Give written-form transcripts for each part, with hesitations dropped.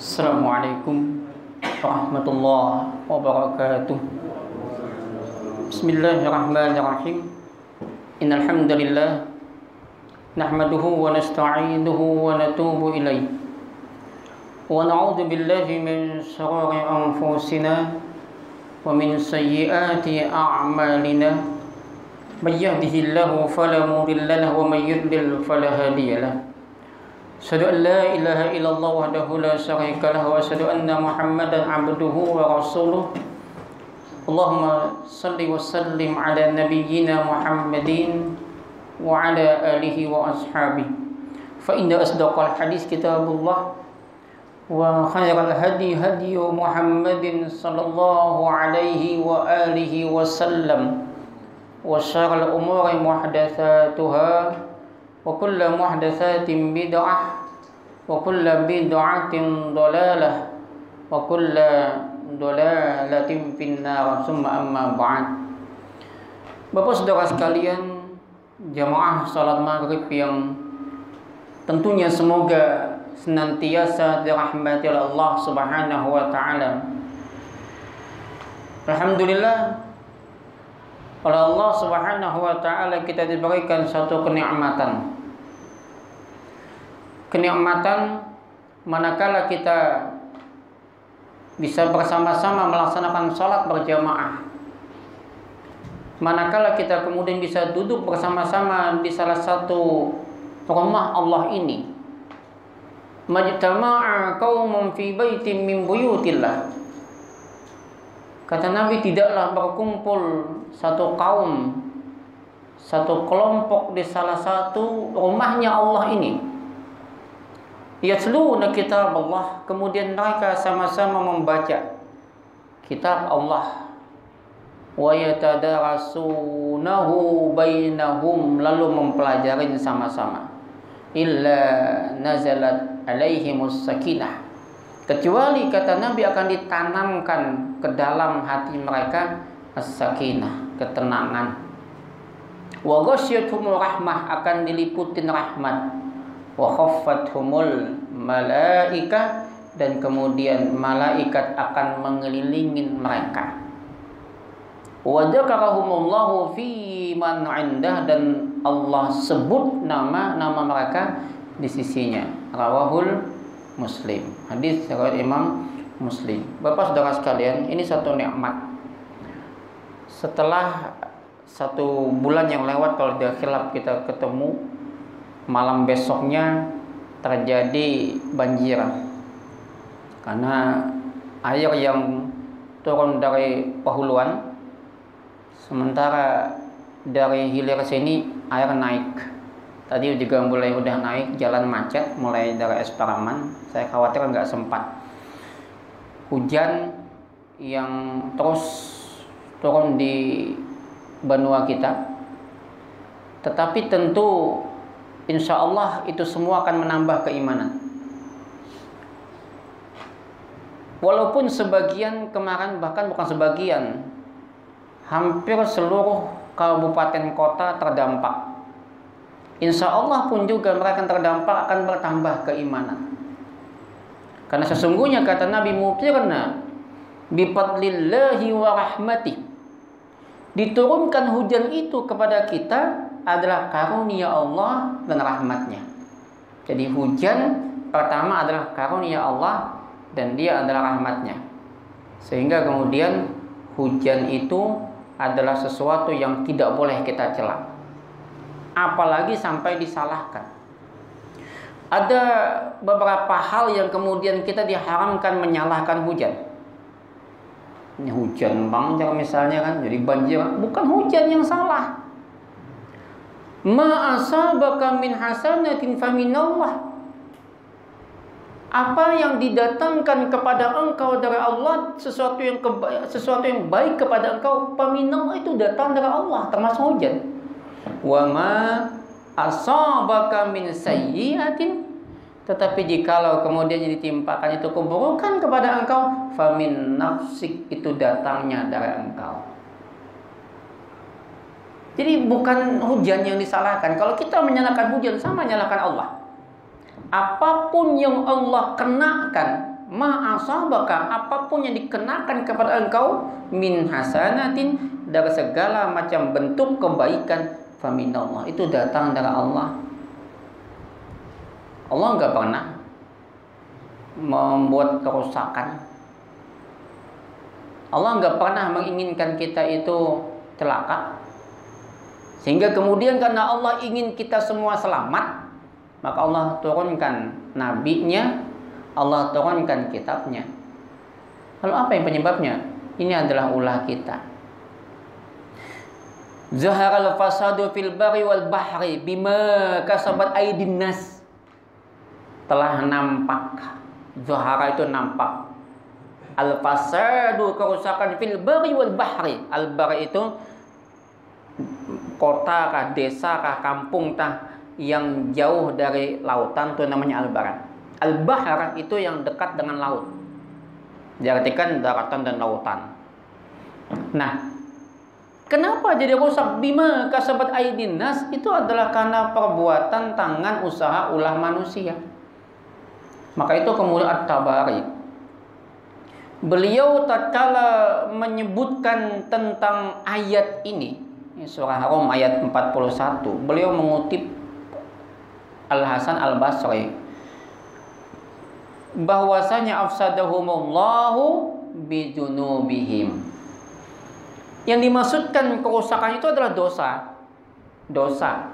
Assalamualaikum warahmatullahi wabarakatuh. Bismillahirrahmanirrahim. Innal hamdalillah nahmaduhu wa nasta'inuhu wa natubu ilaih. Wa na'udzu billahi min shururi anfusina wa min sayyiati a'malina. May yahdihillahu fala mudilla lahu wa may yudlil fala hadiya lahu. Asyhadu an la ilaha illallah wahdahu la syarika lahu wa asyhadu anna Muhammadan abduhu wa rasuluh. Allahumma shalli wa sallim ala nabiyyina Muhammadin wa ala alihi wa ashabihi. Fa inna asdaqal hadis kitabullah wa khairal hadi hadi Muhammadin sallallahu alaihi wa alihi wa sallam. Wa syarrul umuri muhdatsatuha wa kullu muhdatsatin bid'ah wa kullu bid'atin dhalalah wa kullu dhalalatin finnar. Summa amma ba'd. Bapak Saudara sekalian, jamaah salat maghrib yang tentunya semoga senantiasa dirahmati Allah Subhanahu wa taala. Alhamdulillah, oleh Allah Subhanahu wa taala kita diberikan satu kenikmatan. Kenikmatan manakala kita bisa bersama-sama melaksanakan salat berjamaah. Manakala kita kemudian bisa duduk bersama-sama di salah satu rumah Allah ini. Majtama'a qaumun fi baitin min buyutillah. Kata Nabi, tidaklah berkumpul satu kaum, satu kelompok di salah satu rumahnya Allah ini. Yatluna kitab Allah, kemudian mereka sama-sama membaca kitab Allah. Wa yatadarasunahu bainahum, lalu mempelajari sama-sama. Illa nazalat alaihimus sakinah, kecuali kata Nabi akan ditanamkan ke dalam hati mereka as-sakinah, ketenangan. Wa ghasyiyatuhumur rahmah, akan diliputin rahmat. Wa khaffathumul malaikah, dan kemudian malaikat akan mengelilingin mereka. Wa dzakarahumullahu fi man 'indah, dan Allah sebut nama-nama mereka di sisinya. Rawahul Muslim. Hadis riwayat Imam Muslim. Bapak Saudara sekalian, ini satu nikmat. Setelah satu bulan yang lewat, kalau di khilaf kita ketemu, malam besoknya terjadi banjir karena air yang turun dari Pahuluan, sementara dari hilir sini air naik. Tadi juga mulai udah naik, jalan macet mulai dari Es Paraman. Saya khawatir nggak sempat. Hujan yang terus turun di benua kita. Tetapi tentu insya Allah itu semua akan menambah keimanan. Walaupun sebagian kemarin, bahkan bukan sebagian, hampir seluruh kabupaten kota terdampak. Insya Allah pun juga mereka terdampak akan bertambah keimanan. Karena sesungguhnya kata Nabi, mutirna bifadlillahi wa rahmatih, diturunkan hujan itu kepada kita adalah karunia Allah dan rahmatnya. Jadi hujan pertama adalah karunia Allah dan dia adalah rahmatnya. Sehingga kemudian hujan itu adalah sesuatu yang tidak boleh kita cela, apalagi sampai disalahkan. Ada beberapa hal yang kemudian kita diharamkan menyalahkan hujan. Ini hujan banjir misalnya kan, jadi banjir. Bukan hujan yang salah. Ma asabaka min hasanatin faminallah. Apa yang didatangkan kepada engkau dari Allah, sesuatu yang baik kepada engkau, faminallah, itu datang dari Allah, termasuk hujan. Wa ma asabaka min sayyi'atin, tetapi jikalau kemudian ditimpakan itu keburukan kepada engkau, famin nafsik, itu datangnya dari engkau. Jadi bukan hujan yang disalahkan. Kalau kita menyalahkan hujan, sama menyalahkan Allah. Apapun yang Allah kenakan, ma asabaka, apapun yang dikenakan kepada engkau, min hasanatin, dari segala macam bentuk kebaikan, faminallah, itu datang dari Allah. Allah nggak pernah membuat kerusakan. Allah nggak pernah menginginkan kita itu celaka. Sehingga kemudian karena Allah ingin kita semua selamat, maka Allah turunkan nabinya, Allah turunkan kitabnya. Lalu apa yang penyebabnya? Ini adalah ulah kita. Zaharal fasadu fil bari wal bahri bima kasabat aydin nas. Telah nampak. Zahara itu nampak. Al fasadu, kerusakan, fil bari wal bahri. Al bari itu kota kah, desa kah, kampung kah yang jauh dari lautan, itu namanya al-bar. Al-bahr itu yang dekat dengan laut. Diartikan daratan dan lautan. Nah, kenapa jadi rusak? Bima kasabat aydin nas, itu adalah karena perbuatan tangan usaha ulah manusia. Maka itu kemudian At-Tabari, beliau tatkala menyebutkan tentang ayat ini, surah Rum ayat 41, beliau mengutip Al-Hasan Al-Basri bahwasanya afsadahumullahu bijunubihim. Yang dimaksudkan kerusakan itu adalah dosa. Dosa.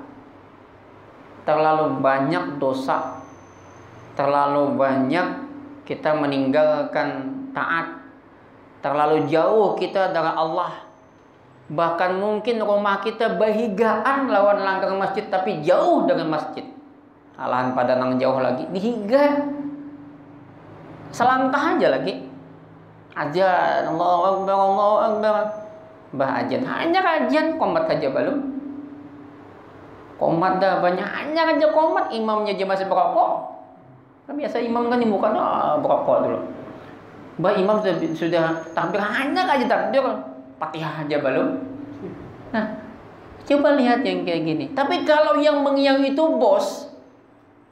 Terlalu banyak dosa. Terlalu banyak kita meninggalkan taat. Terlalu jauh kita dari Allah. Bahkan mungkin rumah kita bahigaan lawan langgar masjid, tapi jauh dari masjid. Alahan pada nang jauh lagi, dihiga. Selangkah aja lagi. Ajan, Allahu Akbar, Allahu Akbar. Bah ajan, hanya ajan, komat aja belum. Komat dah banyak, hanya aja komat. Imamnya aja masih berokok. Kan biasa imam kan di muka berokok dulu. Bah imam sudah takbir, hanya aja takbir, Fatihah aja belum. Nah, coba lihat yang kayak gini. Tapi kalau yang mengiang itu bos,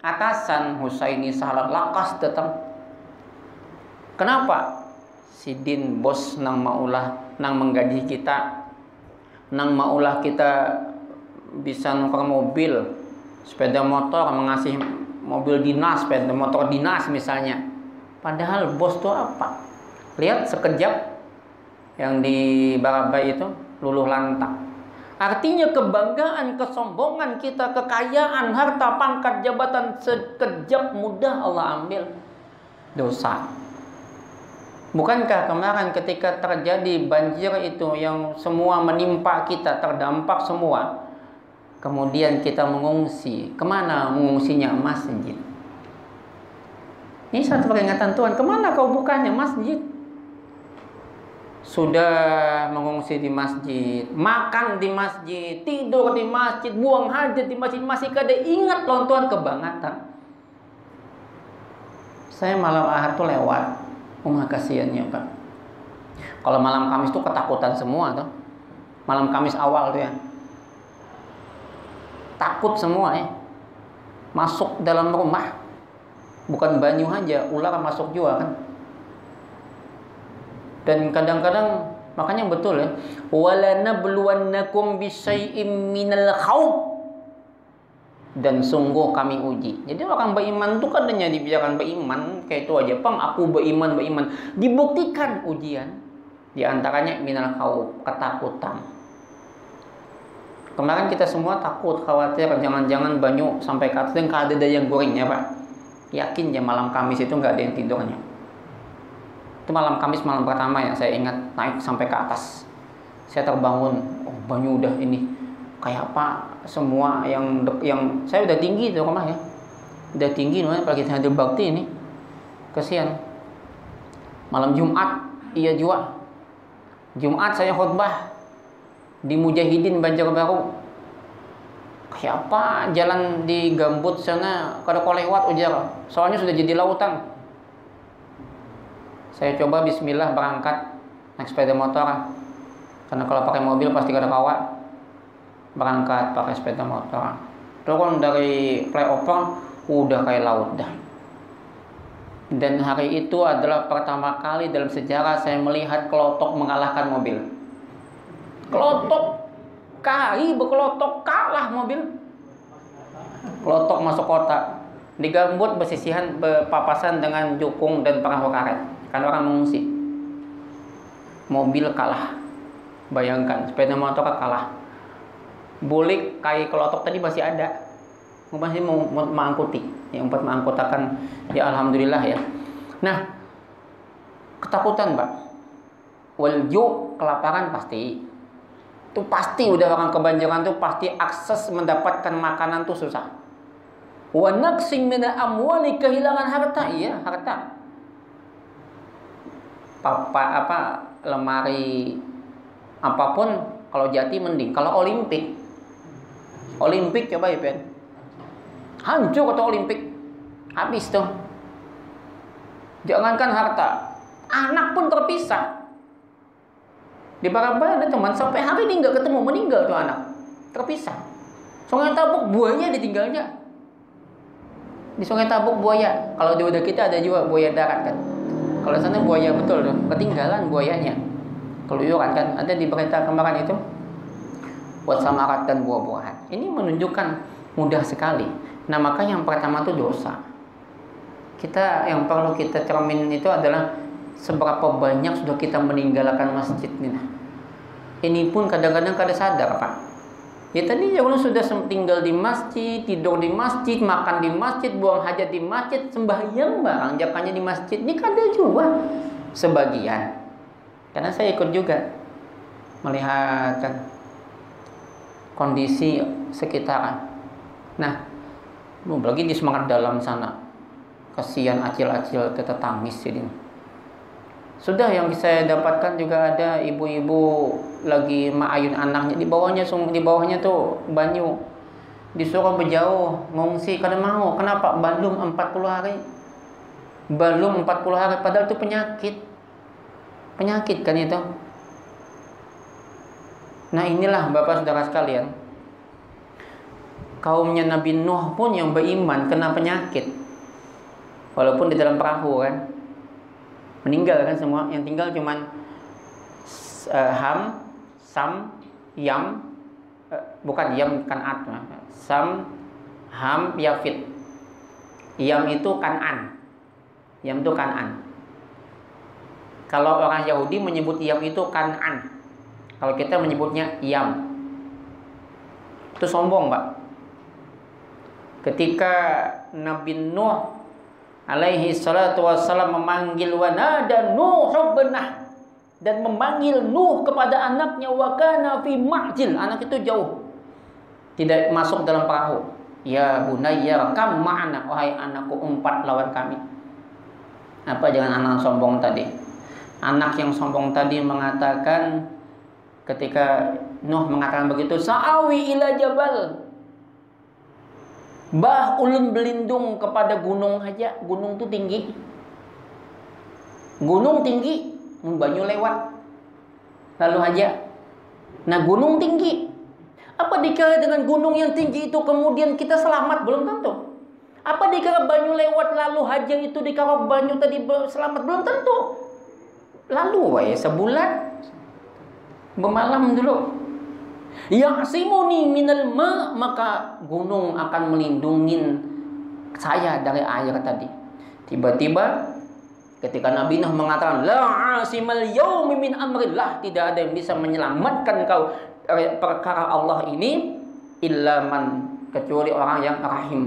atasan, Husaini salat lakas datang. Kenapa? Sidin bos nang maulah nang menggaji kita, nang maulah kita bisa nuker mobil, sepeda motor, mengasih mobil dinas, sepeda motor dinas misalnya. Padahal bos itu apa? Lihat sekejap yang di Barabai itu luluh lantak. Artinya kebanggaan, kesombongan kita, kekayaan, harta, pangkat, jabatan sekejap mudah Allah ambil. Dosa. Bukankah kemarin ketika terjadi banjir itu yang semua menimpa kita, terdampak semua, kemudian kita mengungsi. Kemana mengungsinya? Masjid. Ini satu peringatan Tuhan. Kemana kau bukanya? Masjid. Sudah mengungsi di masjid, makan di masjid, tidur di masjid, buang hajat di masjid, masih kada ingat loh Tuhan kebangatan. Saya malam Ahad tuh lewat. Kasihannya Pak. Kalau malam Kamis tuh ketakutan semua tuh. Malam Kamis awal tuh ya. Takut semua ya. Masuk dalam rumah. Bukan banyu aja, ular masuk juga kan. Dan kadang-kadang makanya betul ya. Wala nabluwannakum bisyai'im minal khawf. Dan sungguh kami uji. Jadi orang beriman itu kadangnya dibiarkan beriman kayak itu aja. Pang aku beriman. Dibuktikan ujian. Di antaranya minal khawf, ketakutan. Kemarin kita semua takut, khawatir jangan-jangan banyu sampai ke atas dan kada ada yang gorengnya Pak. Yakin ya malam Kamis itu nggak ada yang tidurnya. Itu malam Kamis malam pertama ya saya ingat naik sampai ke atas. Saya terbangun, oh banyu udah ini. Kayak apa semua yang saya udah tinggi tuh rumah ya, udah tinggi nih kalau kita hadir bakti ini, kasihan. Malam Jumat iya juga, Jumat saya khutbah di Mujahidin Banjarbaru. Kayak apa jalan di Gambut sana kada kau lewat ujar, soalnya sudah jadi lautan. Saya coba Bismillah berangkat naik sepeda motor, karena kalau pakai mobil pasti kada kawat. Berangkat pakai sepeda motor, turun dari flyover udah kayak laut dah. Dan hari itu adalah pertama kali dalam sejarah saya melihat kelotok mengalahkan mobil. Kelotok, KAI berkelotok kalah mobil. Kelotok masuk kota, digambut bersisihan berpapasan dengan jukung dan perahu karet. Kan orang mengungsi. Mobil kalah. Bayangkan, sepeda motor kalah. Bulik KAI kelotok tadi masih ada. Masih mau mengangkuti, yang empat mengangkutakan, ya alhamdulillah ya. Nah, ketakutan Pak, walju, kelaparan pasti, itu pasti udah orang kebanjiran tuh pasti akses mendapatkan makanan tuh susah. Wa naqsin min amwali, kehilangan harta, iya harta. Lemari apapun kalau jati mending, kalau Olimpik coba ya Ben. Hancur atau Olimpik, habis tuh. Jangankan harta, anak pun terpisah. Di Parabaya ada teman sampai hari ini nggak ketemu, meninggal tuh anak, terpisah. Sungai Tabuk buaya ditinggalnya. Di Sungai Tabuk buaya, kalau di udah kita ada juga buaya darat kan. Kalau sana buaya betul tuh, ketinggalan buayanya. Keluyuran kan, ada di berita kemarin itu. Buat samarat dan buah-buahan. Ini menunjukkan mudah sekali. Nah maka yang pertama itu dosa. Yang perlu kita cermin itu adalah seberapa banyak sudah kita meninggalkan masjid ini. Ini pun kadang-kadang kada sadar Pak. Ya tadi kalau sudah tinggal di masjid, tidur di masjid, makan di masjid, buang hajat di masjid, sembahyang barang jakannya di masjid. Ini kada juga sebagian. Karena saya ikut juga melihat kondisi sekitaran. Nah, apalagi di Semangat Dalam sana, kasihan acil-acil tetangis ini. Sudah yang saya dapatkan juga ada ibu-ibu lagi maayun anaknya, di bawahnya tuh banyu, disuruh berjauh mengungsi, kada mau. Kenapa? Belum 40 hari, padahal itu penyakit kan itu. Nah inilah Bapak Saudara sekalian, kaumnya Nabi Nuh pun yang beriman kena penyakit, walaupun di dalam perahu kan, meninggal kan semua. Yang tinggal cuman Ham, Sam, Yam, bukan Yam Kan'at, Sam, Ham, Yafid. Yam itu Kan'an. Kalau orang Yahudi menyebut Yam itu Kan'an. Kalau kita menyebutnya Yam. Itu sombong Pak. Ketika Nabi Nuh alaihi salatu wassalam memanggil wanada Nuh benah, dan memanggil Nuh kepada anaknya, wa kana fi ma'jil, anak itu jauh, tidak masuk dalam perahu. Ya bunayya kam ma'ana, wahai anakku, 4 lawan kami. Apa jangan anak sombong tadi? Anak yang sombong tadi mengatakan, ketika Nuh mengatakan begitu, sa'awi ila jabal, bah ulun berlindung kepada gunung aja. Gunung itu tinggi, banyu lewat lalu aja. Nah gunung tinggi, apa dikira dengan gunung yang tinggi itu kemudian kita selamat? Belum tentu. Apa dikira banyu lewat lalu aja itu dikira banyu tadi selamat? Belum tentu. Lalu sebulan bermalam dulu. Ya'simuni minal ma, maka gunung akan melindungi saya dari air tadi. Tiba-tiba ketika Nabi Nuh mengatakan la 'asimal yaumi min amrillah, tidak ada yang bisa menyelamatkan kau dari perkara Allah ini illa man, kecuali orang yang rahim,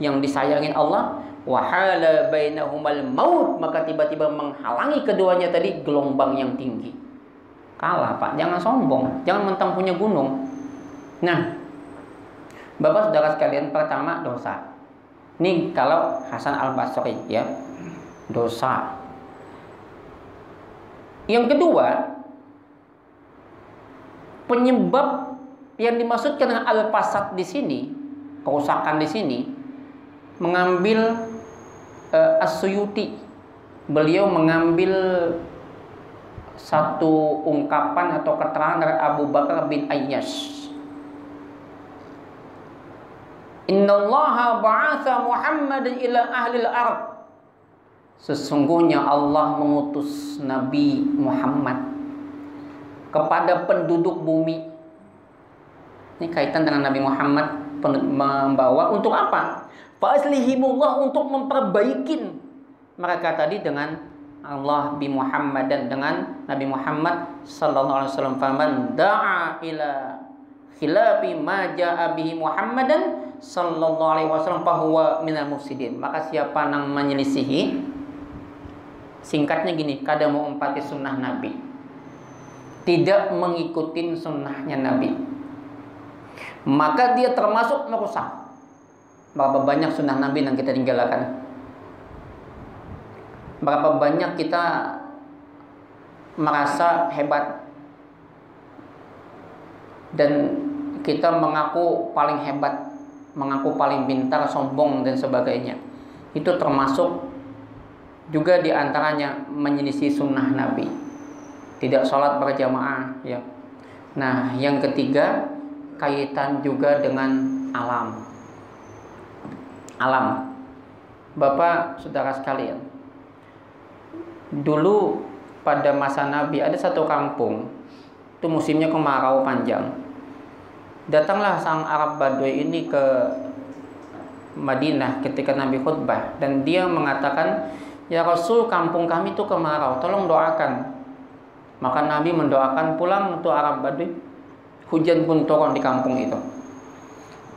yang disayangin Allah. Wa hala bainahumal maut, maka tiba-tiba menghalangi keduanya tadi gelombang yang tinggi. Kalah Pak, jangan sombong, jangan mentang punya gunung. Nah, Bapak Saudara sekalian, pertama dosa. Ini kalau Hasan Al-Basri ya, dosa. Yang kedua, penyebab yang dimaksudkan dengan al-fasad di sini, kerusakan di sini, mengambil As-Suyuti. Beliau mengambil satu ungkapan atau keterangan dari Abu Bakar bin Ayyash. Innallaha ba'atha Muhammadan ila ahlil ard Sesungguhnya Allah mengutus Nabi Muhammad kepada penduduk bumi. Ini kaitan dengan Nabi Muhammad membawa untuk apa? Fa'aslihimullah, untuk memperbaikin mereka tadi dengan Allah bi Muhammad, dan dengan Nabi Muhammad sallallahu alaihi wasallam. Faman da'a ila khilafi ma ja'a bihi Muhammadan sallallahu alaihi wasallam fahuwa minal mufsidin. Maka siapa yang menyelisihi, singkatnya gini, kada mau empati sunnah Nabi, tidak mengikuti sunnahnya Nabi, maka dia termasuk merusak. Berapa banyak sunnah Nabi yang kita tinggalkan? Berapa banyak kita merasa hebat dan kita mengaku paling hebat, mengaku paling pintar, sombong dan sebagainya. Itu termasuk juga diantaranya menyelisih sunnah Nabi, tidak sholat berjamaah, ya. Nah, yang ketiga kaitan juga dengan alam. Bapak, saudara sekalian, dulu pada masa Nabi ada satu kampung, itu musimnya kemarau panjang. Datanglah sang Arab Badui ini ke Madinah ketika Nabi khutbah, dan dia mengatakan, "Ya Rasul, kampung kami itu kemarau, tolong doakan." Maka Nabi mendoakan, pulang untuk Arab Badui. Hujan pun turun di kampung itu.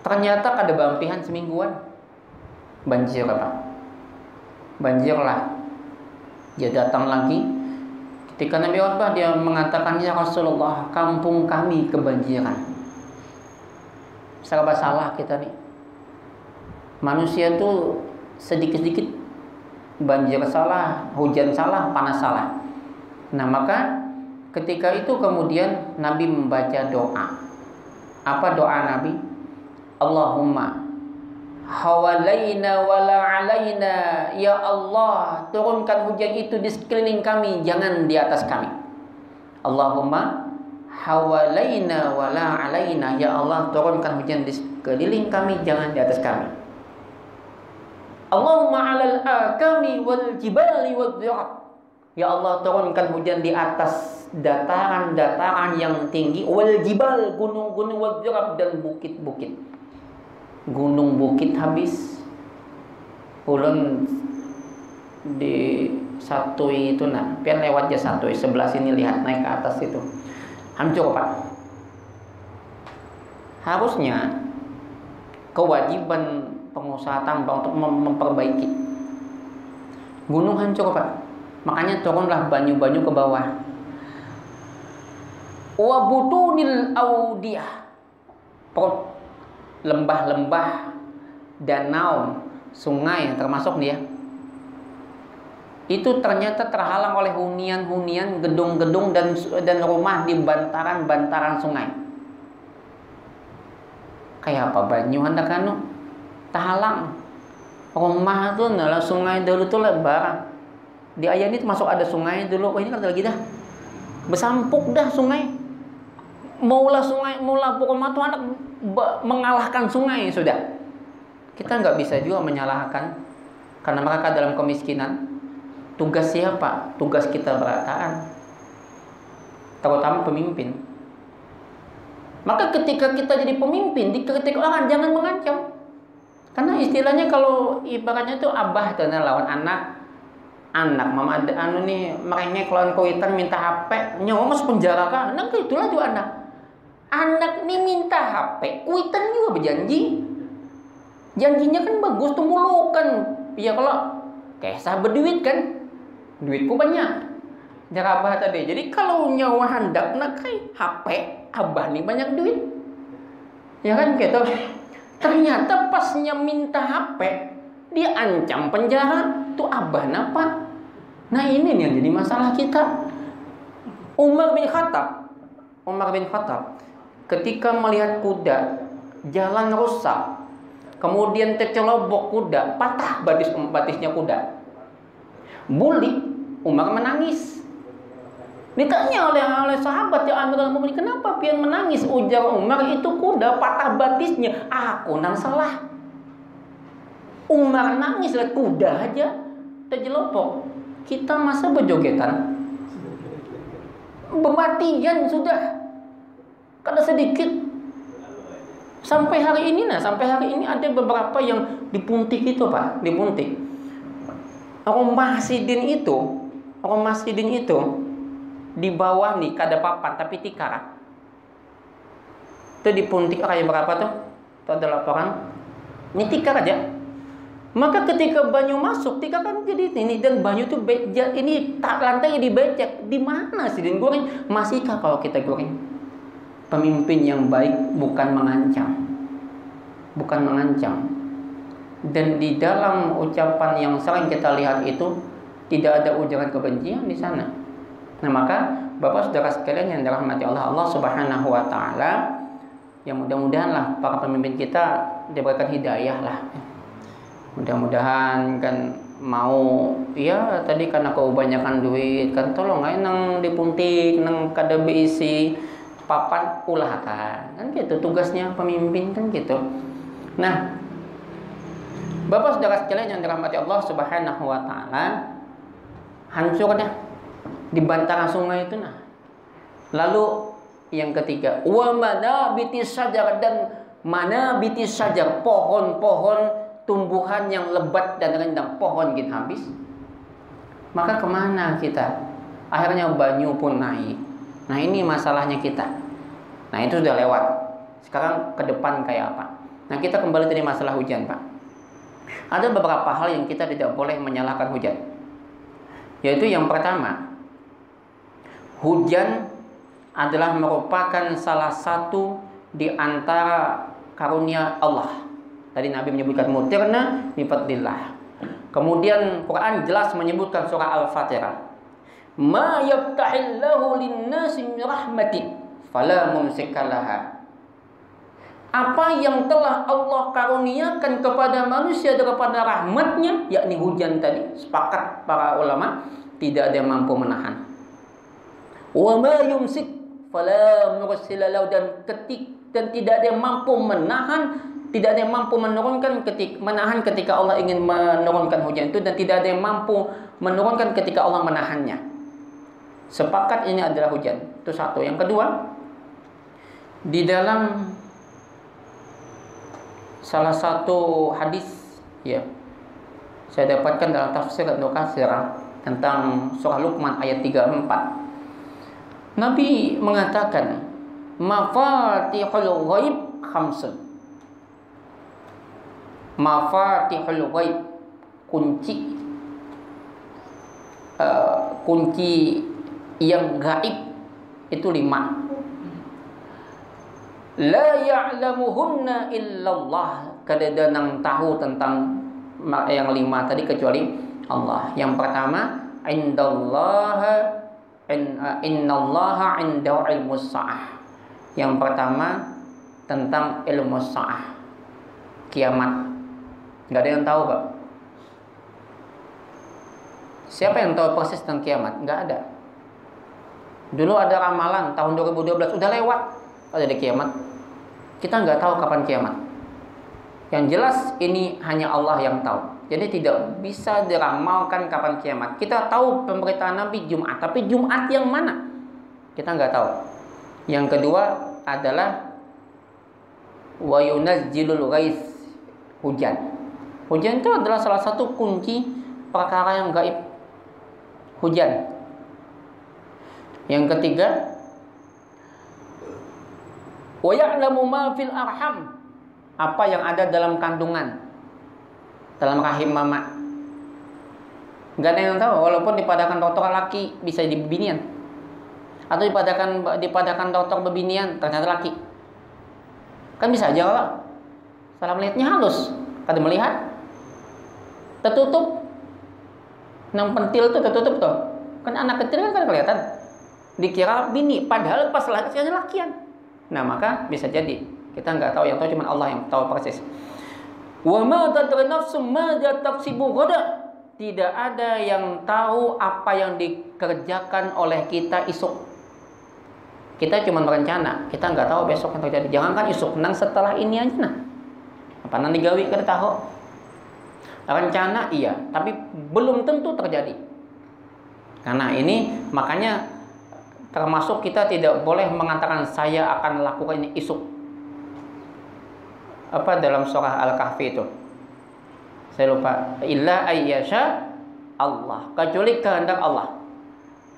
Ternyata ada bampihan semingguan, banjir apa? Banjirlah. Dia datang lagi. Ketika Nabi khutbah, dia mengatakan, "Ya Rasulullah, kampung kami kebanjiran." Serba salah kita nih. Manusia tuh sedikit-sedikit banjir salah, hujan salah, panas salah. Nah, maka ketika itu kemudian Nabi membaca doa. Apa doa Nabi? Allahumma hawalaina wala alaina, ya Allah, turunkan hujan itu di sekeliling kami, jangan di atas kami. Allahumma hawalaina wala alaina, ya Allah, turunkan hujan di sekeliling kami, jangan di atas kami. Allahumma alal akami wal jibali wal dhirat, ya Allah, turunkan hujan di atas dataran-dataran yang tinggi, wal jibal, gunung-gunung, wal dhirat, dan bukit-bukit. Gunung bukit habis, ulun di Satui itu, nah pian lewat ya Satui sebelah sini, lihat naik ke atas itu hancur Pak. Harusnya kewajiban pengusaha tambang untuk memperbaiki. Gunung hancur Pak, makanya turunlah banyu-banyu ke bawah. Wa butunil audiyah, perut lembah-lembah, danau, sungai termasuk dia, itu ternyata terhalang oleh hunian-hunian, gedung-gedung dan rumah di bantaran-bantaran sungai. Kayak apa banyu hendak anu terhalang rumah tuh, nah sungai dulu tuh lebar. Di Ayan itu masuk ada sungai dulu. Oh, ini kan lagi dah besampuk dah sungai. Maulah sungai, maulah rumah tuh anak mengalahkan sungai sudah. Kita nggak bisa juga menyalahkan karena mereka dalam kemiskinan. Tugas siapa? Tugas kita berataan, terutama pemimpin. Maka ketika kita jadi pemimpin, dikritik orang, jangan mengancam. Karena istilahnya kalau ibaratnya itu abah dan lawan anak mama anu nih merengek lawan kuitan minta HP, nyawa masuk penjara kan? Nah itulah juga anak nih minta HP, kuitan juga berjanji. Janjinya kan bagus, tuh mulukan. Ya kalau kesah berduit kan, duitku banyak. Jangan abah tadi. Jadi kalau nyawa hendak nak HP, abah nih banyak duit. Ya kan gitu. Ternyata pasnya minta HP, dia ancam penjara. Tuh abah napa? Nah ini nih yang jadi masalah kita. Umar bin Khattab ketika melihat kuda jalan rusak, kemudian tercelobok kuda, patah batisnya kuda, bulik, Umar menangis. Ditanya oleh sahabat yang Amirul Mukminin, kenapa pian menangis? Ujar Umar, itu kuda patah batisnya, aku nang salah. Umar nangis lihat kuda aja terjelopok. Kita masa berjogetan, bermatian sudah, kada sedikit. Sampai hari ini ada beberapa yang dipuntik itu Pak, dipuntik. Orang masjidin itu di bawah nih kada papan tapi tikar. Itu dipuntik kayak berapa tuh? Itu ada laporan. Ini tikar aja. Maka ketika banyu masuk, tikar kan jadi ini, dan banyu tuh ini tak lantainya dibecek. Di mana sih din goreng? Masihkah kalau kita goreng? Pemimpin yang baik bukan mengancam. Bukan mengancam. Dan di dalam ucapan yang sering kita lihat itu tidak ada ujaran kebencian di sana. Nah, maka Bapak Saudara sekalian yang dirahmati Allah Subhanahu wa taala, ya mudah-mudahan lah para pemimpin kita diberikan hidayah lah. Mudah-mudahan kan mau ya tadi karena kebanyakan duit kan tolong aja nang dipuntik nang kada beisi papan ulahkan kan gitu tugasnya pemimpin kan gitu. Nah, Bapak Saudara sekalian yang dirahmati Allah Subhanahu wa taala, hancur dah di bantaran sungai itu nah. Lalu yang ketiga, wa manabitis sajar, dan manabitis sajar, pohon-pohon tumbuhan yang lebat dan rindang, pohon gitu habis. Maka kemana kita? Akhirnya banyu pun naik. Nah, ini masalahnya kita. Nah, itu sudah lewat. Sekarang ke depan kayak apa? Nah, kita kembali tadi masalah hujan, Pak. Ada beberapa hal yang kita tidak boleh menyalahkan hujan. Yaitu yang pertama, hujan adalah merupakan salah satu di antara karunia Allah. Tadi Nabi menyebutkan mutirna bi fadlillah. Kemudian Quran jelas menyebutkan surah Al-Fatihah. Ma yaftahillahu lin-nasi min rahmatin fala mumsikalaha. Apa yang telah Allah karuniakan kepada manusia daripada rahmatnya, yakni hujan tadi, sepakat para ulama, tidak ada yang mampu menahan. Wa ma yumsik fala mursila lahu, dan tidak ada yang mampu menahan, tidak ada yang mampu menahan ketika Allah ingin menurunkan hujan itu, dan tidak ada yang mampu menurunkan ketika Allah menahannya. Sepakat ini adalah hujan. Itu satu. Yang kedua, di dalam salah satu hadis ya saya dapatkan dalam tafsir Ibnu Katsir tentang surah Luqman ayat 34. Nabi mengatakan, mafatihul ghaib khamsun. Mafatihul ghaib, kunci yang gaib itu 5. La ya'lamuhunna illallah, kada ada yang tahu tentang yang 5 tadi kecuali Allah. Yang pertama, innallaha indahu ilmus sa'ah. Yang pertama tentang ilmu sa'ah, kiamat. Enggak ada yang tahu, Pak. Siapa yang tahu persis tentang kiamat? Enggak ada. Dulu ada ramalan tahun 2012, udah lewat, ada kiamat. Kita nggak tahu kapan kiamat. Yang jelas ini hanya Allah yang tahu. Jadi tidak bisa diramalkan kapan kiamat. Kita tahu pemberitaan Nabi Jumat, tapi Jumat yang mana? Kita nggak tahu. Yang kedua adalah wa yunazzilul ghais, hujan. Hujan itu adalah salah satu kunci perkara yang gaib. Hujan. Yang ketiga, wa ya'lamu ma fil arham, apa yang ada dalam kandungan, dalam rahim mama. Enggak ada yang tahu, walaupun dipadakan dokter laki bisa jadi bebinian, atau dipadakan dokter bebinian ternyata laki. Kan bisa aja lah. Salah melihatnya halus, kada melihat. Tertutup. Nang pentil tuh tertutup tuh. Kan anak kecil kan kelihatan. Dikira bini, padahal pas lahirnya lakian. Nah, maka bisa jadi kita nggak tahu, yang tahu cuma Allah yang tahu persis. Wa ma tadri nafsum madza taksibu ghadan. Tidak ada yang tahu apa yang dikerjakan oleh kita esok. Kita cuma berencana, kita nggak tahu besok yang terjadi. Jangankan esok, nang setelah ini aja nah. Apa nang digawi kada tahu. Rencana iya, tapi belum tentu terjadi. Karena ini makanya termasuk kita tidak boleh mengatakan saya akan lakukan ini esok. Apa dalam surah Al-Kahfi itu? Saya lupa. Illa ayyasha Allah, kecuali kehendak Allah.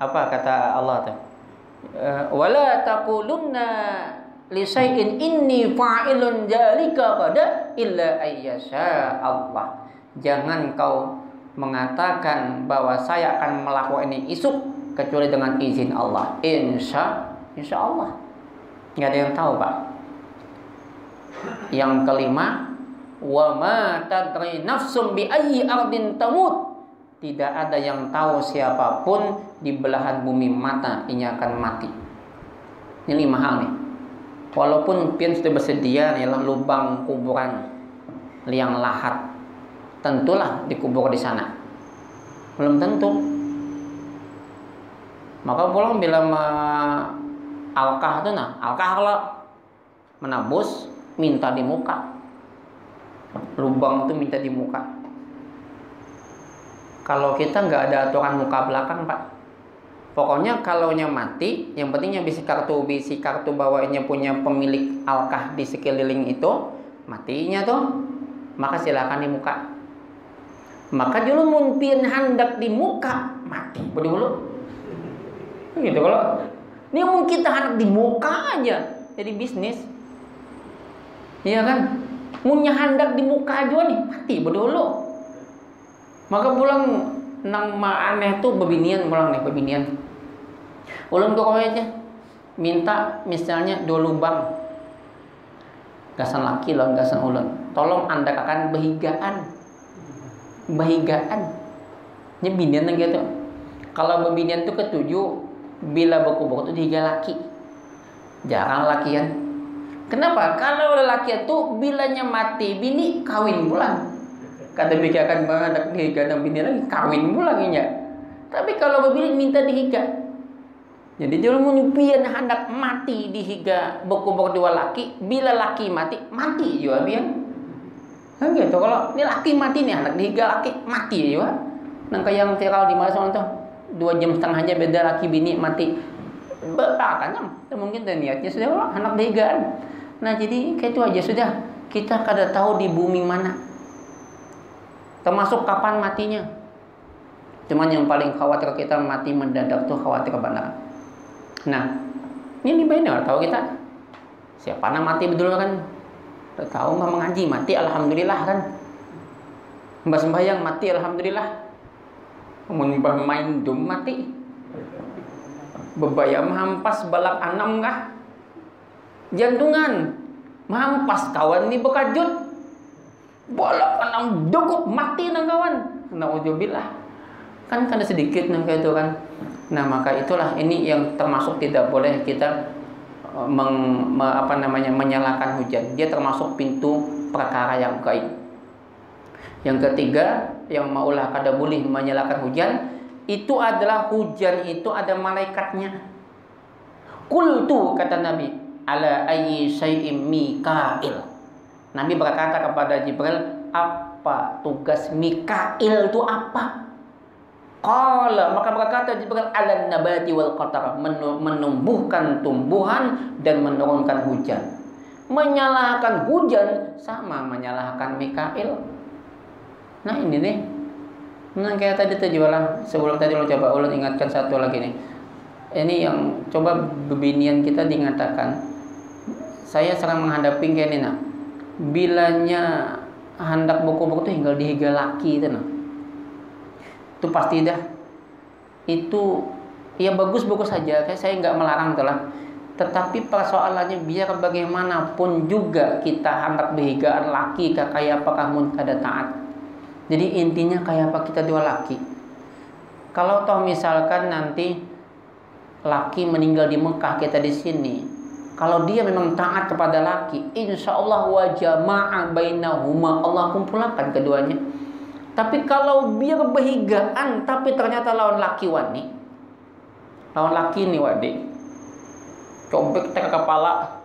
Apa kata Allah tuh? Wala taqulunna li syai'in inni fa'ilun dzalika qada illa ayyasha Allah. Jangan kau mengatakan bahwa saya akan melakukan ini esok kecuali dengan izin Allah. Insya Allah. Nggak ada yang tahu, Pak. Yang kelima, wa ma tadri nafsum bi ayyi ardin tamut. Tidak ada yang tahu siapapun di belahan bumi mana ini akan mati. Ini 5 hal nih. Walaupun pian sudah bersedia nih lubang kuburan liang lahat, tentulah dikubur di sana. Belum tentu. Maka pulang bila alkah itu alkah kalau menabus minta di muka. Lubang itu minta di muka. Kalau kita nggak ada aturan muka belakang, Pak. Pokoknya kalaunya mati, yang pentingnya bisi kartu bahwa ini punya pemilik alkah di sekeliling itu, matinya tuh, maka silakan di muka. Maka dulu mungkin hendak di muka, mati dulu. Gitu kalau ini mungkin kita hendak di muka aja, jadi bisnis. Iya kan? Punya hendak di muka aja nih, mati dulu. Maka pulang nang ma aneh tuh bebinian pulang nih bebinian. Ulun ke aja minta misalnya 2 lubang. Gasan laki lawan gasan ulun. Tolong Anda akan behigaan. Ini binian gitu. Kalau bebinian tuh ketujuh bila berkubur tuh 3 laki. Jarang lakian. Kenapa? Kalau lelaki itu bilanya mati bini kawin pulang. Kata bikin banget dihiga dan bini lagi kawin mulangnya. Tapi kalau bini minta dihiga, jadi dia mau nyupian hendak mati dihiga berkubur 2 laki. Bila laki mati juga biar. Nah gitu kalau ini laki mati nih hendak dihiga laki mati juga. Nang kayak yang viral di mana tuh 2 jam setengah aja beda laki bini mati. Bahkan mungkin dan niatnya sudah hendak dihigaan. Nah jadi kayak itu aja sudah kita kada tahu di bumi mana. Termasuk kapan matinya. Cuman yang paling khawatir kita mati mendadak tuh khawatir benar. Nah, ini benar tahu kita. Siapa nama mati betul kan? Tahu nggak mengaji mati alhamdulillah kan. Mbak sembahyang mati alhamdulillah. Mbah main dum mati. Bebaya hampas balak anam kah? Jantungan mampas kawan ni bekajut. Bolak anam dogok mati nang kawan. Nauzubillah. Kan kada sedikit nang kayak itu kan. Nah, maka itulah ini yang termasuk tidak boleh kita menyalahkan hujan. Dia termasuk pintu perkara yang gaib. Yang ketiga, yang maulah kada boleh menyalahkan hujan, itu adalah hujan itu ada malaikatnya. Qultu kata Nabi, ala ayyi syai'im Mikail. Nabi berkata kepada Jibril, apa tugas Mikail itu apa? Qala, maka berkata Jibril, ala nabati wal qatar, menumbuhkan tumbuhan dan menurunkan hujan. Menyalahkan hujan sama menyalahkan Mikail. Nah ini nih. Nah kayak tadi tuh jualan, sebelum tadi lo coba ulun ingatkan satu lagi nih. Ini yang coba bebinian kita diingatakan. Saya sering menghadapi kayak ini nah. Bilanya hendak berkubur tuh tinggal dihiga laki itu nah. Itu pasti dah. Itu ya bagus saja. Kayak saya nggak melarang tuh lah. Tetapi persoalannya biar bagaimanapun juga kita hendak berhigaan laki kayak apakah mun kada taat. Jadi intinya kayak apa kita 2 laki. Kalau toh misalkan nanti laki meninggal di Mekah kita di sini. Kalau dia memang taat kepada laki, insya Allah wa jama'a bainahuma, Allah kumpulkan keduanya. Tapi kalau biar berhigaan, tapi ternyata lawan laki wani, lawan laki nih wadi, cobek ke kepala,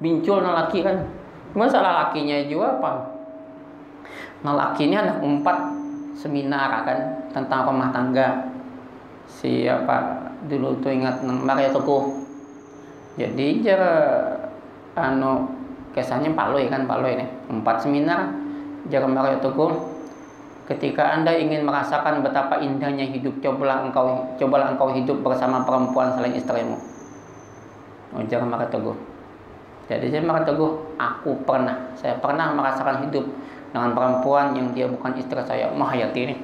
bincul na laki kan, masalah lakinya juga apa? Nah laki ini anak 4 seminar kan tentang rumah tangga. Siapa dulu tuh ingat Maria Teguh. Jadi kesannya Paloi kan, Paloi nih 4 seminar Jara Maria Teguh. Ketika Anda ingin merasakan betapa indahnya hidup, cobalah engkau hidup bersama perempuan selain istrimu. Jara Maria Teguh. Jadi saya Maria Teguh, saya pernah merasakan hidup dengan perempuan yang dia bukan istri saya, Mahayati ini.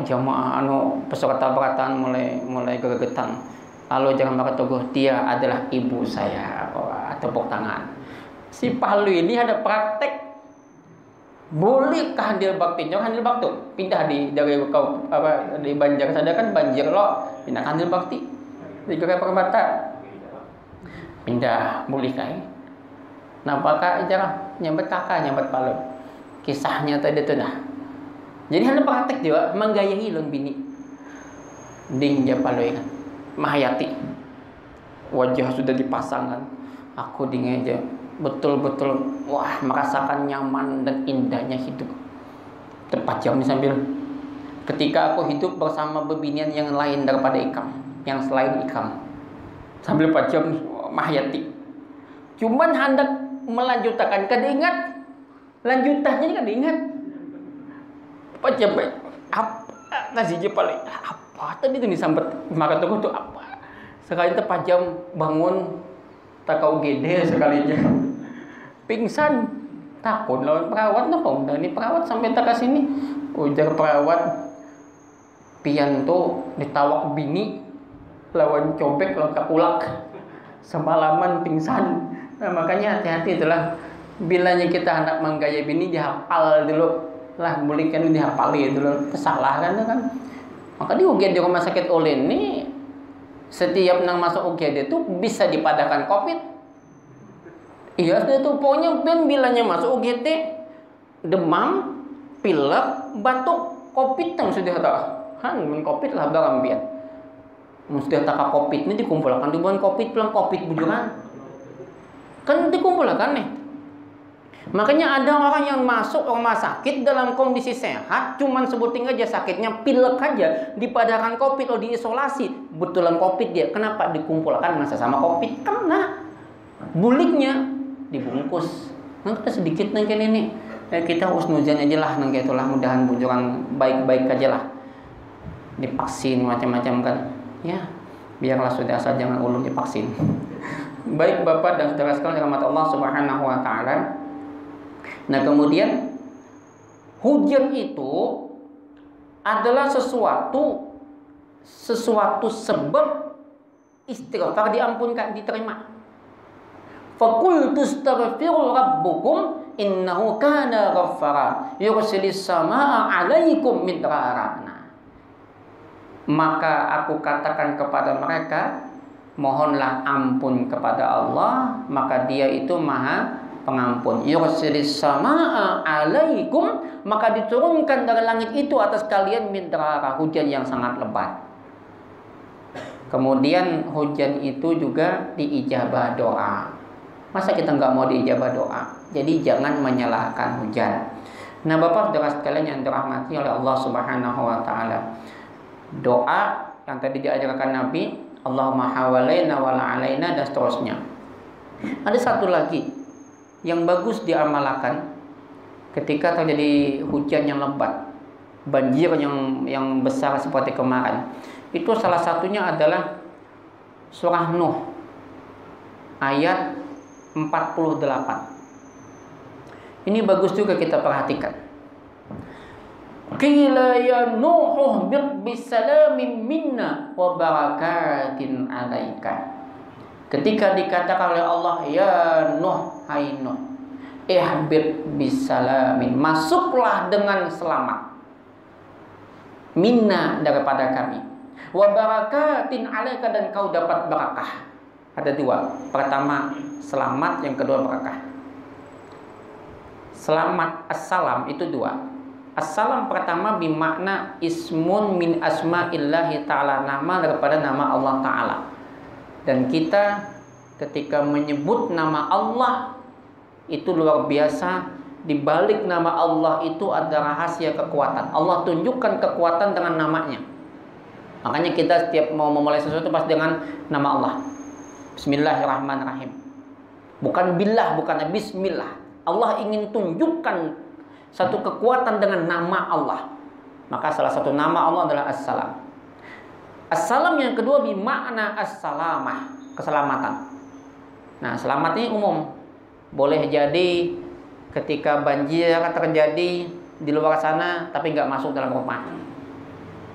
Jamaah peserta berataan mulai geregetan. Lalu Jara Maria Teguh, dia adalah ibu saya. Tepuk tangan. Si Palu ini ada praktek. Bolehkah handil bakti? Jangan handil bakti. Pindah di Banjar. Sadar kan banjir loh. Pindah handil bakti. Di Gerai Perbata. Pindah bolehkah? Nampaknya jarang nyambat kakak, nyambat Palu. Kisahnya tadi itu dah. Jadi handil praktek juga menggayai lon bini. Ding ja Palu kan. Mahayati. Wajah sudah dipasangkan. Aku ding aja. Betul-betul merasakan nyaman dan indahnya hidup. Tepat jam sambil ketika aku hidup bersama bebinian yang lain daripada Ikam, yang selain Ikam. Sambil pajam Mahayati. Cuman hendak melanjutkan ingat lanjutannya kan ingat. Pajam apa nasi paling apa tadi itu disambat Maria Teguh itu apa? Sekali terpajam bangun tak kau gede sekalinya. Pingsan takut lawan perawat nopo ini perawat sampai tak sini ujar perawat pian tuh ditawak bini lawan cobek lawan kakulak semalaman pingsan. Nah, makanya hati-hati itulah bilanya kita hendak menggaya bini dihafal dulu lah, mulihkan dihafali dulu, salah kan. Maka di UGD di rumah sakit Ulin ini setiap nang masuk UGD itu bisa dipadakan COVID. Iya, itu pokoknya bilanya masuk UGD demam, pilek, batuk, COVID yang sudah tak COVID lah barang biar. Sudah tak COVID ini dikumpulkan ribuan COVID pelan COVID bujuran. Kan dikumpulkan nih. Makanya ada orang yang masuk rumah sakit dalam kondisi sehat, cuman sebutin aja sakitnya pilek aja, dipadakan COVID atau diisolasi, betulan COVID dia. Kenapa dikumpulkan masa sama COVID? Kena buliknya dibungkus. Nanti sedikit nangke ini. Kita husnuzan aja lah nangke itulah, mudahan bujuran baik-baik aja lah. Divaksin macam-macam kan. Ya, biarlah sudah asal jangan ulun divaksin. Baik Bapak dan saudara sekalian rahmat Allah Subhanahu wa taala. Nah, kemudian hujan itu adalah sesuatu sebab istighfar diampunkan, diterima. Faqultu astaghfiru rabbukum innahu kana ghaffara yursilis samaa 'alaikum midrara. Maka aku katakan kepada mereka, mohonlah ampun kepada Allah, maka Dia itu Maha Pengampun. Yursilis samaa 'alaikum, maka diturunkan dari langit itu atas kalian midrara, hujan yang sangat lebat. Kemudian hujan itu juga diijabah doa. Masa kita nggak mau diijabah doa? Jadi jangan menyalahkan hujan. Nah, Bapak saudara sekalian yang dirahmati oleh Allah Subhanahu wa taala. Doa yang tadi diajarkan Nabi, Allahumma hawalaina wala alaina dan seterusnya. Ada satu lagi yang bagus diamalkan ketika terjadi hujan yang lebat, banjir yang besar seperti kemarin. Itu salah satunya adalah surah Nuh ayat 48. Ini bagus juga kita perhatikan. Qila ya Nuh bisalamin minna wa barakatin alaika. Ketika dikatakan oleh Allah, ya Nuh, hai Nuh, ihbit bisalamin, masuklah dengan selamat, minna daripada kami, wa barakatin alaika, dan kau dapat barakah. Ada dua. Pertama selamat, yang kedua barakah. Selamat, assalam itu dua. Assalam pertama bermakna ismun min asma'illahi ta'ala, nama daripada nama Allah Ta'ala. Dan kita ketika menyebut nama Allah itu luar biasa Di balik nama Allah itu ada rahasia kekuatan. Allah tunjukkan kekuatan dengan namanya. Makanya kita setiap mau memulai sesuatu pasti dengan nama Allah. Bismillahirrahmanirrahim. Bukan billah, bukan bismillah. Allah ingin tunjukkan satu kekuatan dengan nama Allah. Maka salah satu nama Allah adalah As-Salam. As-Salam yang kedua bermakna as-salamah, keselamatan. Nah, selamat ini umum. Boleh jadi ketika banjir terjadi di luar sana tapi nggak masuk dalam rumah.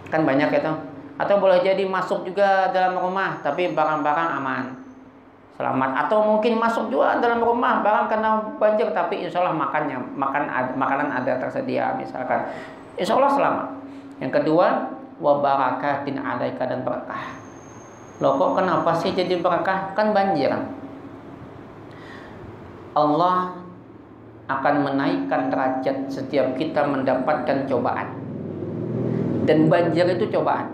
Kan banyak itu. Atau boleh jadi masuk juga dalam rumah tapi barang-barang aman, selamat. Atau mungkin masuk juga dalam rumah barang kena banjir tapi insya Allah makanan ada tersedia misalkan. Insya Allah selamat. Yang kedua, wa barakatin alaika, dan berkah. Loh kok kenapa sih jadi berkah? Kan banjir. Allah akan menaikkan derajat setiap kita mendapatkan cobaan. Dan banjir itu cobaan,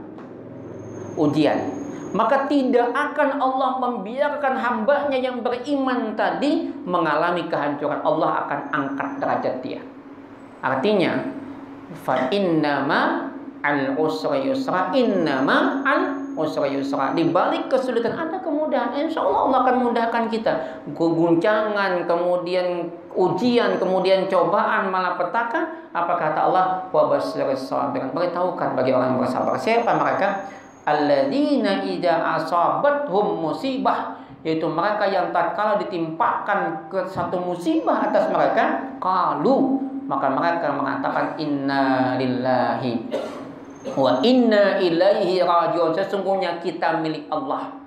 ujian. Maka tidak akan Allah membiarkan hambanya yang beriman tadi mengalami kehancuran. Allah akan angkat derajat dia. Artinya, fa innama al-usra yusra, innama al-usra yusra. Di balik kesulitan ada kemudahan. Insya Allah Allah akan mudahkan kita. Guncangan, kemudian ujian, kemudian cobaan, malapetaka. Apa kata Allah? Wa basyiris sabirin. Beritahukan bagi orang yang bersabar. Siapa mereka? Alladzina idza asabathum musibah, yaitu mereka yang tatkala ditimpakan ke satu musibah atas mereka, qalu, maka mereka mengatakan inna lillahi wa inna ilaihi rajiun. Sesungguhnya kita milik Allah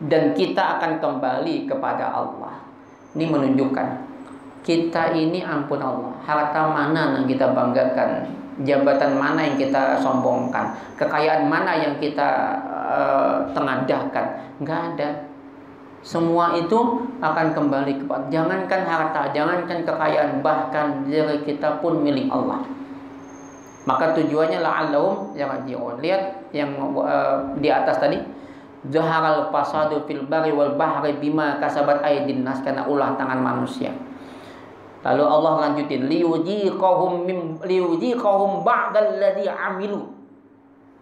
dan kita akan kembali kepada Allah. Ini menunjukkan kita ini ampun Allah. Harta mana yang kita banggakan, jabatan mana yang kita sombongkan, kekayaan mana yang kita tengadahkan, nggak ada. Semua itu akan kembali kepada, jangankan harta, jangankan kekayaan, bahkan diri kita pun milik Allah. Maka tujuannya la'allahum yarji'un. Lihat yang di atas tadi, zaharal fasadu fil barri wal bahri bima kasabat aydin nas, karena ulah tangan manusia. Lalu Allah lanjutin, liyuziqahum ba'dalladzi amilu.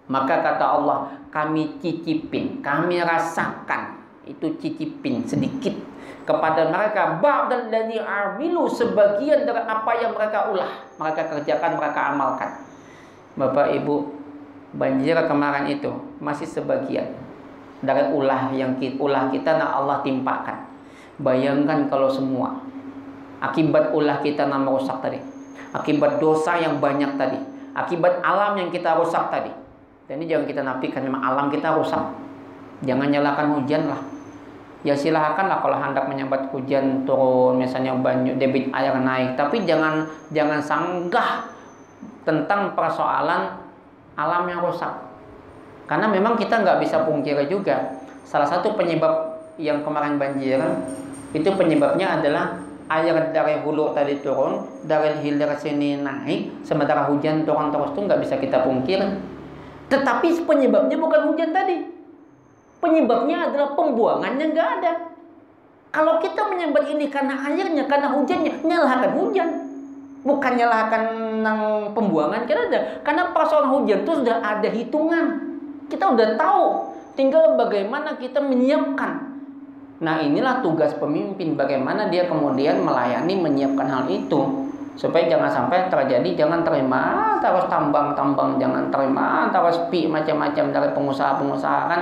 Maka kata Allah, kami cicipin, kami rasakan, itu cicipin sedikit kepada mereka, ba'dalladzi amilu, sebagian dari apa yang mereka ulah, mereka kerjakan, mereka amalkan. Bapak Ibu, banjir kemarin itu masih sebagian dari ulah kita nah Allah timpakan. Bayangkan kalau semua akibat ulah kita nama rusak tadi, akibat dosa yang banyak tadi, akibat alam yang kita rusak tadi. Dan ini jangan kita nafikan, memang alam kita rusak. Jangan nyalakan hujan lah. Ya silakanlah kalau hendak menyambat hujan turun, misalnya banjir, debit air naik. Tapi jangan sanggah tentang persoalan alam yang rusak. Karena memang kita nggak bisa pungkiri juga, salah satu penyebab yang kemarin banjir itu penyebabnya adalah air dari hulu tadi turun, dari hilir sini naik, sementara hujan turun terus, itu nggak bisa kita pungkiri. Tetapi penyebabnya bukan hujan tadi, penyebabnya adalah pembuangannya nggak ada. Kalau kita menyambat ini karena airnya, karena hujannya, nyalahkan hujan, bukan nyalahkan pembuangan kita ada. Karena persoalan hujan itu sudah ada hitungan, kita udah tahu, tinggal bagaimana kita menyiapkan. Nah inilah tugas pemimpin, bagaimana dia kemudian melayani, menyiapkan hal itu supaya jangan sampai terjadi. Jangan terima terus tambang, jangan terima terus macam-macam dari pengusaha kan.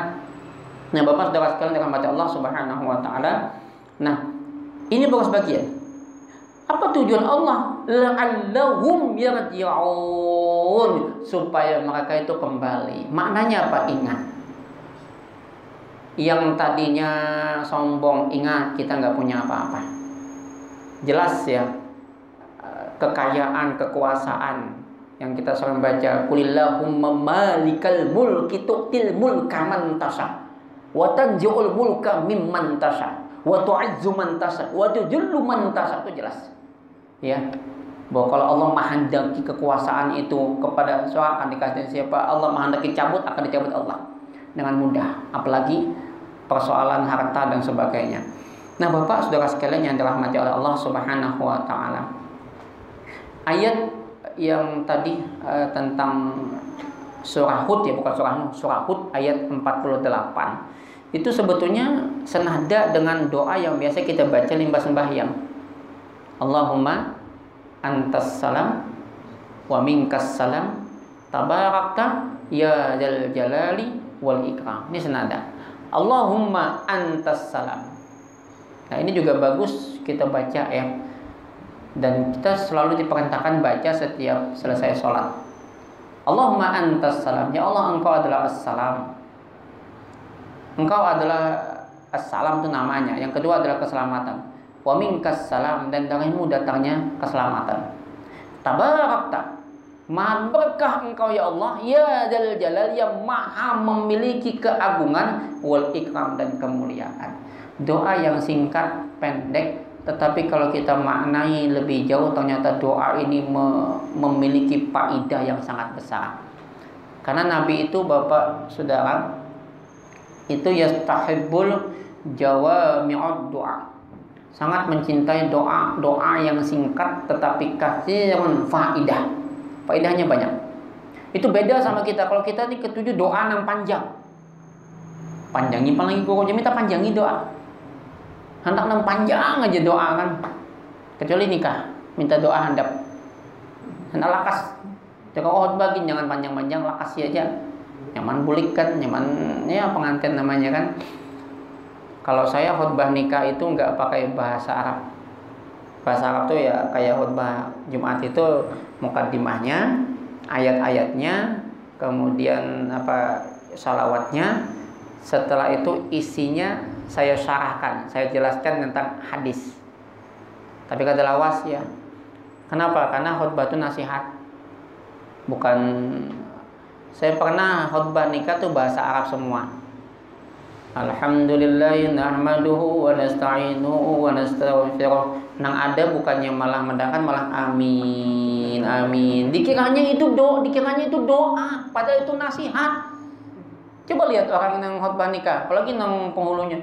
Nah Bapak saudara sekalian dirahmati Allah Subhanahu wa taala. Nah ini baru sebagian. Apa tujuan Allah? La'allahum yarji'un, supaya mereka itu kembali. Maknanya apa? Ingat. Yang tadinya sombong, ingat kita nggak punya apa-apa. Jelas ya, kekayaan, kekuasaan yang kita sering baca, qulillahumma malikal mulki tu'til mulka man tasha wa tanzi'ul mulka mimman tasha wa tu'izzu man tasha wa tudhillu man tasha. Itu jelas ya, bahwa kalau Allah menghendaki kekuasaan itu kepada seorang akan dikasih siapa, Allah menghendaki cabut akan dicabut Allah dengan mudah, apalagi persoalan harta dan sebagainya. Nah, Bapak Saudara sekalian yang dirahmati oleh Allah Subhanahu wa taala. Ayat yang tadi tentang surah Hud, ya bukan surah Nuh, surah Hud ayat 48. Itu sebetulnya senada dengan doa yang biasa kita baca limbah sembahyang. Allahumma antas salam wa minkas salam tabarakta ya dzal jalali wal ikram. Ini senada. Allahumma antas salam. Nah, ini juga bagus kita baca ya. Dan kita selalu diperintahkan baca setiap selesai sholat. Allahumma antas salam. Ya Allah, Engkau adalah as-salam. Engkau adalah as-salam itu namanya. Yang kedua adalah keselamatan. Wa minkas salam, dan darimu datangnya keselamatan. Tabarakta, maha berkah Engkau ya Allah, ya dzal jalal, yang maha memiliki keagungan, wal ikram, dan kemuliaan. Doa yang singkat, pendek, tetapi kalau kita maknai lebih jauh, ternyata doa ini memiliki faidah yang sangat besar. Karena Nabi itu, Bapak Saudara, itu yastahibbul jawami'ud doa, sangat mencintai doa yang singkat tetapi katsirun faidah. Faidahnya banyak. Itu beda sama kita. Kalau kita ini ketujuh doa yang panjang. Panjangi apalagi pokoknya minta panjangi doa. Hendak nang panjang aja doa kan. Kecuali nikah, minta doa handap. Hendak lakas. Jika khotbah jangan panjang-panjang, lakas aja. Nyaman bulik kan, nyaman ya pengantin namanya kan. Kalau saya khutbah nikah itu nggak pakai bahasa Arab. Bahasa Arab tuh ya kayak khutbah Jumat itu mukaddimahnya, ayat-ayatnya, kemudian salawatnya. Setelah itu isinya saya syarahkan, saya jelaskan tentang hadis. Tapi kata lawas ya. Kenapa? Karena khutbah itu nasihat. Bukan, saya pernah khutbah nikah tuh bahasa Arab semua. Alhamdulillah nahmaduhu wa nasta'inuhu wa nastaghfiruh. Nang ada bukannya malah mendakan, malah amin amin. Dikiranya itu doa, padahal itu nasihat. Coba lihat orang yang khutbah nikah, apalagi nang penghulunya.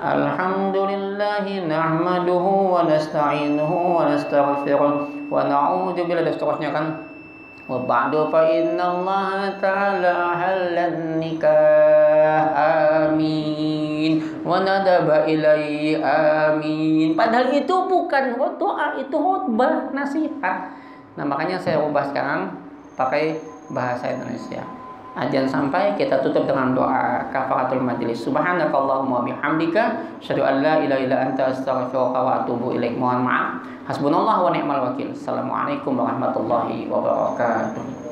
Alhamdulillah nahmaduhu wa nasta'inuhu wa nastaghfiruh wa na'udzubillahi, dan seterusnya kan. Wa ba'du fa innallaha ta'ala halan nikah amin wa nadaba ilaihi amin. Padahal itu bukan doa, itu khutbah nasihat. Nah, makanya saya ubah sekarang pakai bahasa Indonesia. Ajan sampai kita tutup dengan doa kafaratul majlis. Subhanakallahumma bihamdika asyhadu an la ilaha illa anta astaghfiruka wa atubu ilaik. Mohon maaf. Hasbunallahu wa ni'mal wakil. Assalamualaikum warahmatullahi wabarakatuh.